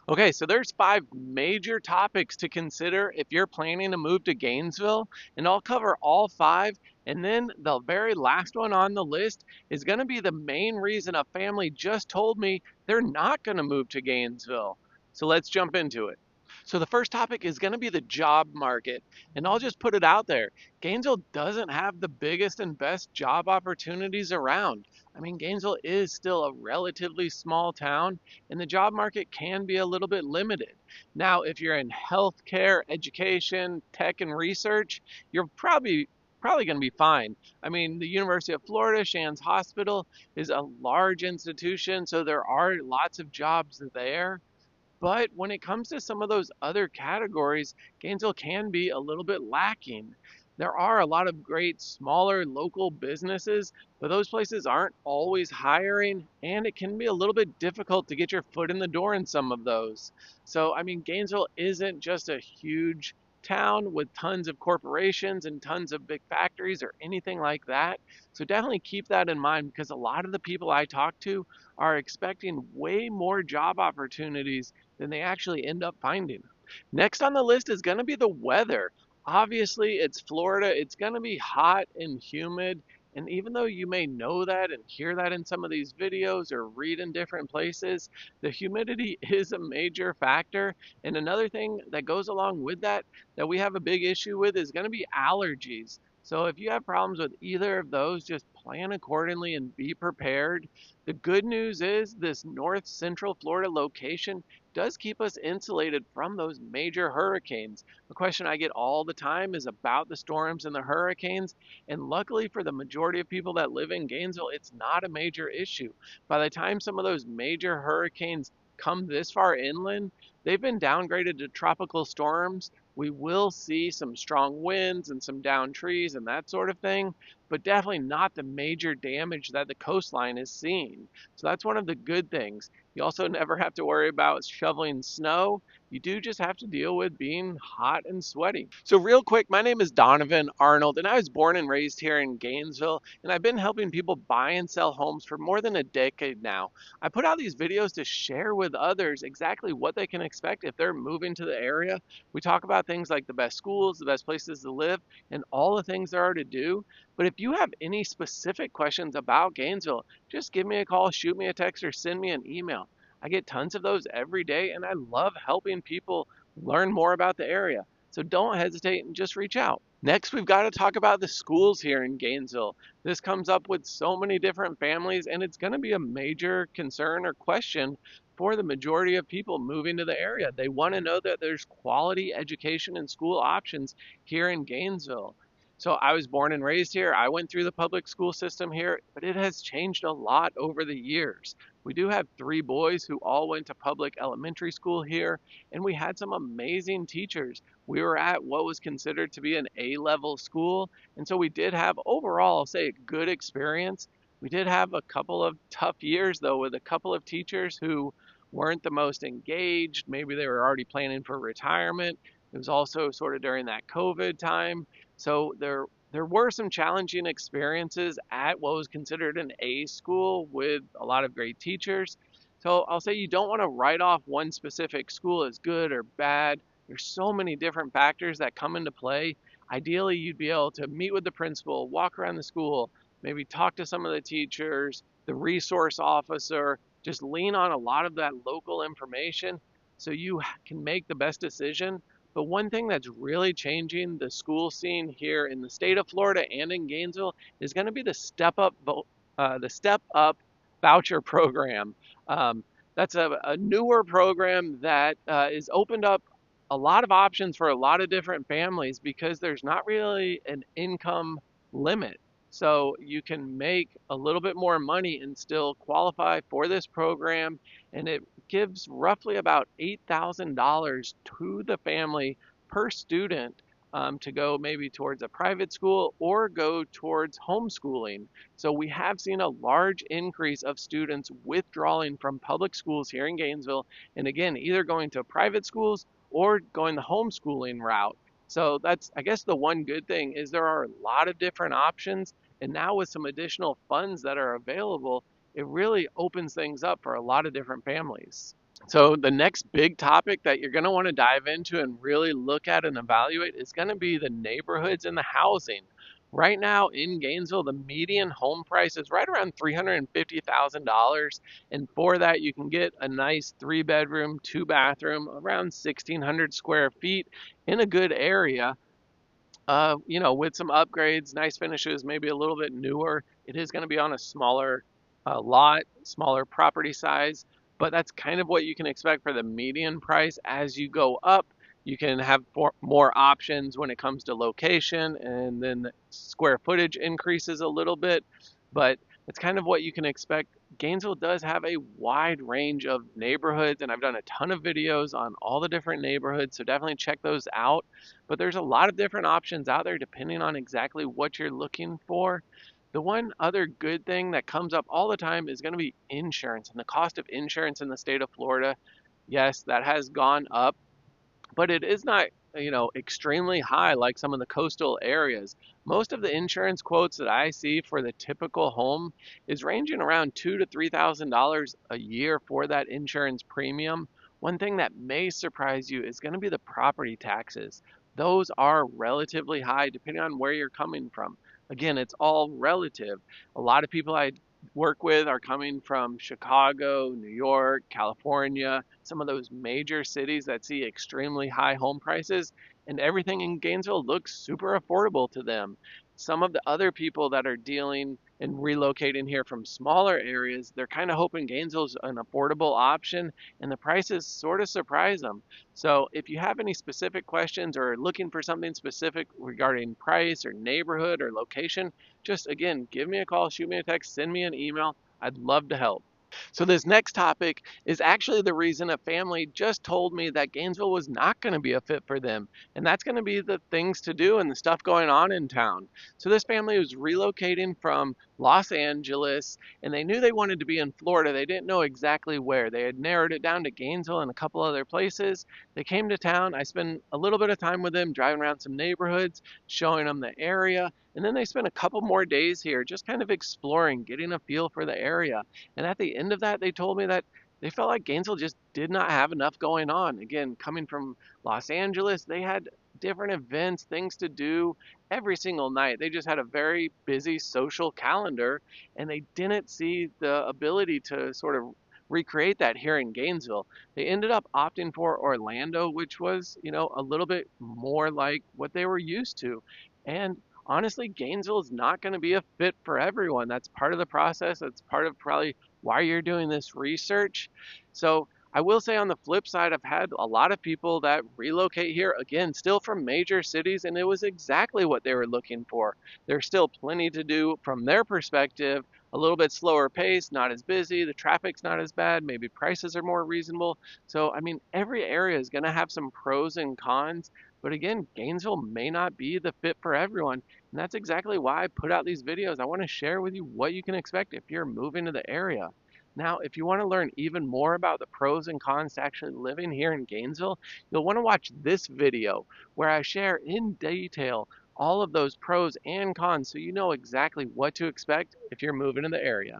Okay, so there's five major topics to consider if you're planning to move to Gainesville, and I'll cover all five. And then the very last one on the list is going to be the main reason a family just told me they're not going to move to Gainesville. So let's jump into it. So the first topic is going to be the job market, and I'll just put it out there. Gainesville doesn't have the biggest and best job opportunities around. I mean, Gainesville is still a relatively small town, and the job market can be a little bit limited. Now, if you're in healthcare, education, tech, and research, you're probably going to be fine. I mean, the University of Florida Shands Hospital is a large institution, so there are lots of jobs there. But when it comes to some of those other categories, Gainesville can be a little bit lacking. There are a lot of great smaller local businesses, but those places aren't always hiring, and it can be a little bit difficult to get your foot in the door in some of those. So, I mean, Gainesville isn't just a huge town with tons of corporations and tons of big factories or anything like that. So, definitely keep that in mind because a lot of the people I talk to are expecting way more job opportunities than they actually end up finding. Next on the list is going to be the weather. Obviously, it's Florida. It's going to be hot and humid. And even though you may know that and hear that in some of these videos or read in different places, the humidity is a major factor. And another thing that goes along with that we have a big issue with is going to be allergies. So if you have problems with either of those, just plan accordingly and be prepared. The good news is this north central Florida location does keep us insulated from those major hurricanes. The question I get all the time is about the storms and the hurricanes. And luckily for the majority of people that live in Gainesville, it's not a major issue. By the time some of those major hurricanes come this far inland, they've been downgraded to tropical storms. We will see some strong winds and some downed trees and that sort of thing, but definitely not the major damage that the coastline is seeing. So that's one of the good things. You also never have to worry about shoveling snow. You do just have to deal with being hot and sweaty. So real quick, my name is Donavan Arnold, and I was born and raised here in Gainesville, and I've been helping people buy and sell homes for more than a decade now. I put out these videos to share with others exactly what they can expect if they're moving to the area. We talk about things like the best schools, the best places to live, and all the things there are to do. But if you have any specific questions about Gainesville, just give me a call, shoot me a text, or send me an email. I get tons of those every day, and I love helping people learn more about the area. So don't hesitate and just reach out. Next, we've got to talk about the schools here in Gainesville. This comes up with so many different families, and it's going to be a major concern or question for the majority of people moving to the area. They want to know that there's quality education and school options here in Gainesville. So I was born and raised here. I went through the public school system here, but it has changed a lot over the years. We do have three boys who all went to public elementary school here, and we had some amazing teachers. We were at what was considered to be an A-level school, and so we did have overall, I'll say, a good experience. We did have a couple of tough years, though, with a couple of teachers who weren't the most engaged. Maybe they were already planning for retirement. It was also sort of during that COVID time. So there were some challenging experiences at what was considered an A school with a lot of great teachers. So I'll say you don't want to write off one specific school as good or bad. There's so many different factors that come into play. Ideally, you'd be able to meet with the principal, walk around the school, maybe talk to some of the teachers, the resource officer, just lean on a lot of that local information so you can make the best decision. But one thing that's really changing the school scene here in the state of Florida and in Gainesville is going to be the Step Up voucher program. Um, that's a newer program that is opened up a lot of options for a lot of different families because there's not really an income limit. So you can make a little bit more money and still qualify for this program, and it gives roughly about $8,000 to the family per student to go maybe towards a private school or go towards homeschooling. So we have seen a large increase of students withdrawing from public schools here in Gainesville, and again, either going to private schools or going the homeschooling route. So that's, I guess, the one good thing is there are a lot of different options, and now with some additional funds that are available, it really opens things up for a lot of different families. So the next big topic that you're going to want to dive into and really look at and evaluate is going to be the neighborhoods and the housing. Right now in Gainesville, the median home price is right around $350,000. And for that, you can get a nice 3 bedroom, 2 bathroom, around 1,600 square feet in a good area. With some upgrades, nice finishes, maybe a little bit newer. It is going to be on a smaller lot, smaller property size, but that's kind of what you can expect for the median price. As you go up, you can have more options when it comes to location, and then the square footage increases a little bit, but it's kind of what you can expect. Gainesville does have a wide range of neighborhoods, and I've done a ton of videos on all the different neighborhoods, so definitely check those out. But there's a lot of different options out there depending on exactly what you're looking for. The one other good thing that comes up all the time is going to be insurance and the cost of insurance in the state of Florida. Yes, that has gone up, but it is not, extremely high like some of the coastal areas. Most of the insurance quotes that I see for the typical home is ranging around $2,000 to $3,000 a year for that insurance premium. One thing that may surprise you is going to be the property taxes. Those are relatively high depending on where you're coming from. Again, it's all relative. A lot of people I work with are coming from Chicago, New York, California, some of those major cities that see extremely high home prices, and everything in Gainesville looks super affordable to them. Some of the other people that are dealing and relocating here from smaller areas, they're kind of hoping Gainesville's an affordable option, and the prices sort of surprise them. So if you have any specific questions or are looking for something specific regarding price or neighborhood or location, just again, give me a call, shoot me a text, send me an email. I'd love to help. So this next topic is actually the reason a family just told me that Gainesville was not going to be a fit for them. And that's going to be the things to do and the stuff going on in town. So this family was relocating from Los Angeles, and they knew they wanted to be in Florida. They didn't know exactly where. They had narrowed it down to Gainesville and a couple other places. They came to town. I spent a little bit of time with them, driving around some neighborhoods, showing them the area. And then they spent a couple more days here just kind of exploring, getting a feel for the area. And at the end of that, they told me that they felt like Gainesville just did not have enough going on. Again, coming from Los Angeles, they had different events, things to do every single night. They just had a very busy social calendar, and they didn't see the ability to sort of recreate that here in Gainesville. They ended up opting for Orlando, which was, a little bit more like what they were used to. And honestly, Gainesville is not going to be a fit for everyone. That's part of the process. That's part of probably why you're doing this research. So I will say on the flip side, I've had a lot of people that relocate here, again, still from major cities, and it was exactly what they were looking for. There's still plenty to do from their perspective, a little bit slower pace, not as busy, the traffic's not as bad, maybe prices are more reasonable. So, I mean, every area is going to have some pros and cons. But again, Gainesville may not be the fit for everyone. And that's exactly why I put out these videos. I want to share with you what you can expect if you're moving to the area. Now, if you want to learn even more about the pros and cons to actually living here in Gainesville, you'll want to watch this video where I share in detail all of those pros and cons so you know exactly what to expect if you're moving to the area.